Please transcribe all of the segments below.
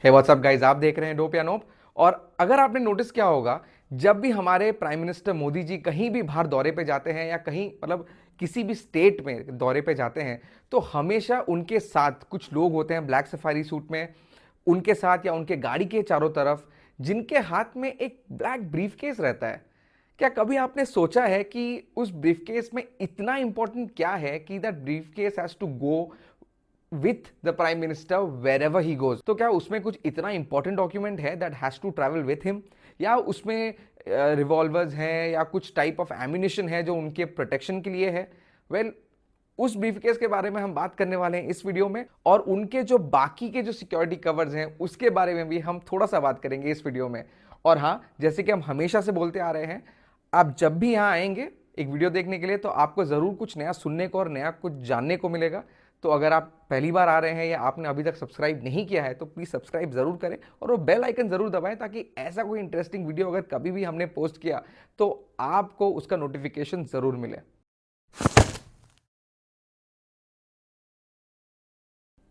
हे WhatsApp guys, आप देख रहे हैं डोप या नोप। और अगर आपने नोटिस किया होगा, जब भी हमारे प्राइम मिनिस्टर मोदी जी कहीं भी बाहर दौरे पे जाते हैं या कहीं मतलब किसी भी स्टेट में दौरे पे जाते हैं, तो हमेशा उनके साथ कुछ लोग होते हैं ब्लैक सफारी सूट में, उनके साथ या उनके गाड़ी के चारों तरफ, जिनके हाथ में एक ब्लैक ब्रीफकेस रहता है। क्या कभी आपने सोचा है कि उस ब्रीफकेस में इतना इंपॉर्टेंट क्या है कि that briefcase has to go with the prime minister wherever he goes? तो क्या उसमें कुछ इतना इंपॉर्टेंट डॉक्यूमेंट है that has to travel with him, या उसमें रिवॉल्वर्स हैं या कुछ टाइप ऑफ एम्यूनिशन है जो उनके प्रोटेक्शन के लिए है? वेल, उस ब्रीफकेस के बारे में हम बात करने वाले हैं इस वीडियो में, और उनके जो बाकी के जो सिक्योरिटी कवर्स हैं उसके बारे में भी हम थोड़ा सा बात करेंगे इस वीडियो में। और हाँ, जैसे कि हम हमेशा से बोलते आ रहे हैं, आप जब भी यहाँ आएंगे एक वीडियो देखने के लिए, तो आपको ज़रूर कुछ नया सुनने को और नया कुछ जानने को मिलेगा। तो अगर आप पहली बार आ रहे हैं या आपने अभी तक सब्सक्राइब नहीं किया है, तो प्लीज़ सब्सक्राइब ज़रूर करें और वो बेल आइकन ज़रूर दबाएं, ताकि ऐसा कोई इंटरेस्टिंग वीडियो अगर कभी भी हमने पोस्ट किया तो आपको उसका नोटिफिकेशन ज़रूर मिले।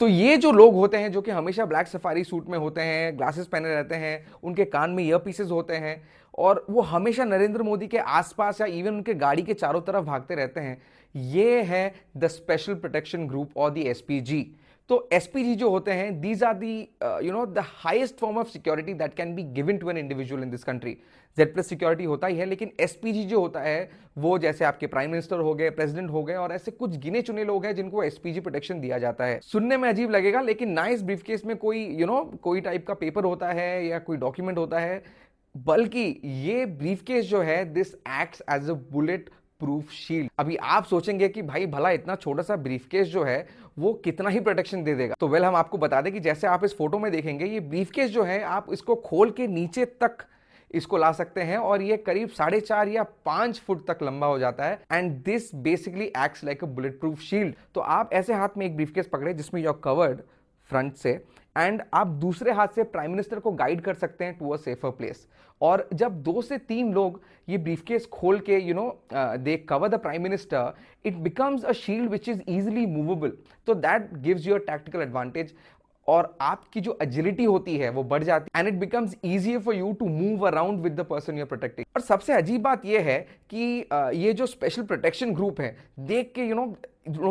तो ये जो लोग होते हैं जो कि हमेशा ब्लैक सफारी सूट में होते हैं, ग्लासेस पहने रहते हैं, उनके कान में ईयर पीसेस होते हैं, और वो हमेशा नरेंद्र मोदी के आसपास या इवन उनके गाड़ी के चारों तरफ भागते रहते हैं, ये है द स्पेशल प्रोटेक्शन ग्रुप और द एसपीजी। तो एसपीजी जो होते हैं, these are the the highest form of security that can be given to an individual in this country. Z plus security होता ही है, लेकिन एसपीजी जो होता है वो जैसे आपके प्राइम मिनिस्टर हो गए, प्रेसिडेंट हो गए, और ऐसे कुछ गिने चुने लोग हैं जिनको एसपीजी प्रोटेक्शन दिया जाता है। सुनने में अजीब लगेगा, लेकिन ना इस ब्रीफकेस में कोई कोई टाइप का पेपर होता है या कोई डॉक्यूमेंट होता है, बल्कि ये ब्रीफकेस जो है, this acts as a bullet proof shield. अभी आप सोचेंगे कि भाई भला इतना छोटा सा ब्रीफकेस जो है वो कितना ही प्रोटेक्शन दे देगा। तो वेल, हम आपको बता दें कि जैसे आप इस फोटो में देखेंगे, ये ब्रीफकेस जो है आप इसको खोल के नीचे तक इसको ला सकते हैं, और ये करीब 4.5 या 5 फुट तक लंबा हो जाता है। And this basically acts like a bullet proof shield. तो आप ऐसे हाथ में एक ब्रीफकेस पकड़े जिसमें यू आर कवर्ड फ्रंट से, एंड आप दूसरे हाथ से प्राइम मिनिस्टर को गाइड कर सकते हैं टू अ सेफर प्लेस। और जब 2 से 3 लोग ये ब्रीफकेस खोल के दे cover the prime minister, it becomes a shield which is easily movable. तो that gives you a tactical advantage, और आपकी जो एजिलिटी होती है वो बढ़ जाती है, and it becomes easier for you to move around with the person you are protecting. और सबसे अजीब बात ये है कि ये जो स्पेशल प्रोटेक्शन ग्रुप है, देख के लोग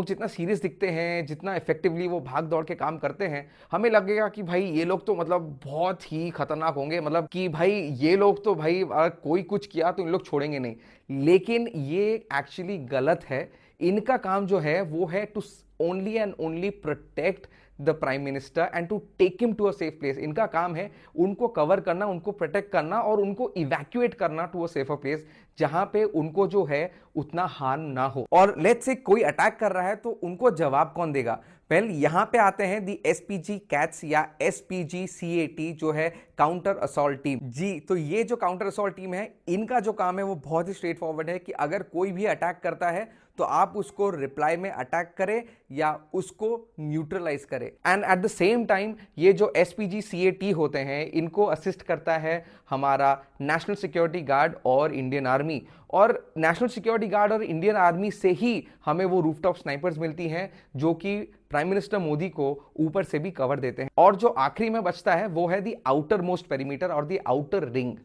जितना सीरियस दिखते हैं, जितना इफेक्टिवली वो भाग दौड़ के काम करते हैं, हमें लगेगा कि भाई ये लोग तो मतलब बहुत ही खतरनाक होंगे, मतलब कि भाई ये लोग तो भाई अगर कोई कुछ किया तो इन लोग छोड़ेंगे नहीं। लेकिन ये एक्चुअली गलत है। इनका काम जो है वो है to only and only protect the prime minister and to take him to a safe place. इनका काम है उनको कवर करना, उनको प्रोटेक्ट करना, और उनको इवैक्यूएट करना टू अ सेफर प्लेस, जहां पे उनको जो है उतना हार्म ना हो। और लेट्स से कोई अटैक कर रहा है तो उनको जवाब कौन देगा? पहले यहां पे आते हैं दी एसपीजी कैट्स या एसपीजी सीएटी, जो है काउंटर असॉल्ट टीम। जी, तो ये जो काउंटर असॉल्ट टीम है, इनका जो काम है वो बहुत ही स्ट्रेट फॉरवर्ड है कि अगर कोई भी अटैक करता है तो आप उसको रिप्लाई में अटैक करें या उसको न्यूट्रलाइज करें। And at the same time ये जो एसपीजी सीएटी होते हैं, इनको असिस्ट करता है हमारा नेशनल सिक्योरिटी गार्ड और इंडियन आर्मी। और नेशनल सिक्योरिटी गार्ड और इंडियन आर्मी से ही हमें वो रूफटॉप स्नाइपर्स मिलती हैं, जो कि प्राइम मिनिस्टर मोदी को ऊपर से भी कवर देते हैं। और जो आखिरी में बचता है वो है दी आउटर मोस्ट पेरीमीटर और दी आउटर रिंग।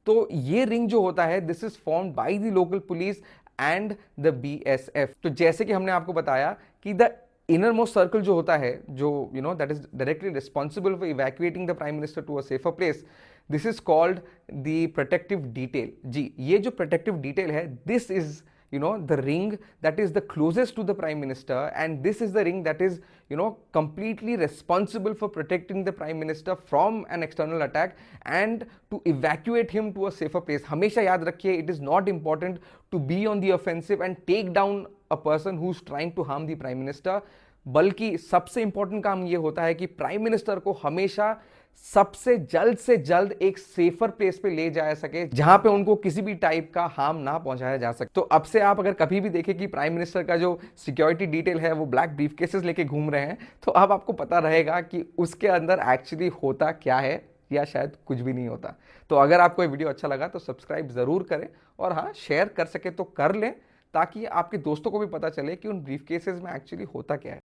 तो ये रिंग जो होता है, this is formed by the local police and the BSF. तो जैसे कि हमने आपको बताया कि द इनर मोस्ट सर्कल जो होता है, जो that is directly responsible for evacuating the prime minister to a safer place, this is called the protective detail. जी, ये जो प्रोटेक्टिव डिटेल है, this is the ring that is the closest to the prime minister, and this is the ring that is completely responsible for protecting the prime minister from an external attack and to evacuate him to a safer place. हमेशा याद रखिए, it is not important to be on the offensive and take down a person who's trying to harm the prime minister, बल्कि सबसे important काम यह होता है कि प्राइम मिनिस्टर को हमेशा सबसे जल्द से जल्द एक सेफर प्लेस पे ले जाया सके, जहां पे उनको किसी भी टाइप का हार्म ना पहुंचाया जा सके। तो अब से आप अगर कभी भी देखें कि प्राइम मिनिस्टर का जो सिक्योरिटी डिटेल है वो ब्लैक ब्रीफकेसेस लेके घूम रहे हैं, तो अब आपको पता रहेगा कि उसके अंदर एक्चुअली होता क्या है, या शायद कुछ भी नहीं होता। तो अगर आपको ये वीडियो अच्छा लगा तो सब्सक्राइब जरूर करें, और हाँ, शेयर कर सके तो कर लें, ताकि आपके दोस्तों को भी पता चले कि उन ब्रीफकेसेस में एक्चुअली होता क्या है।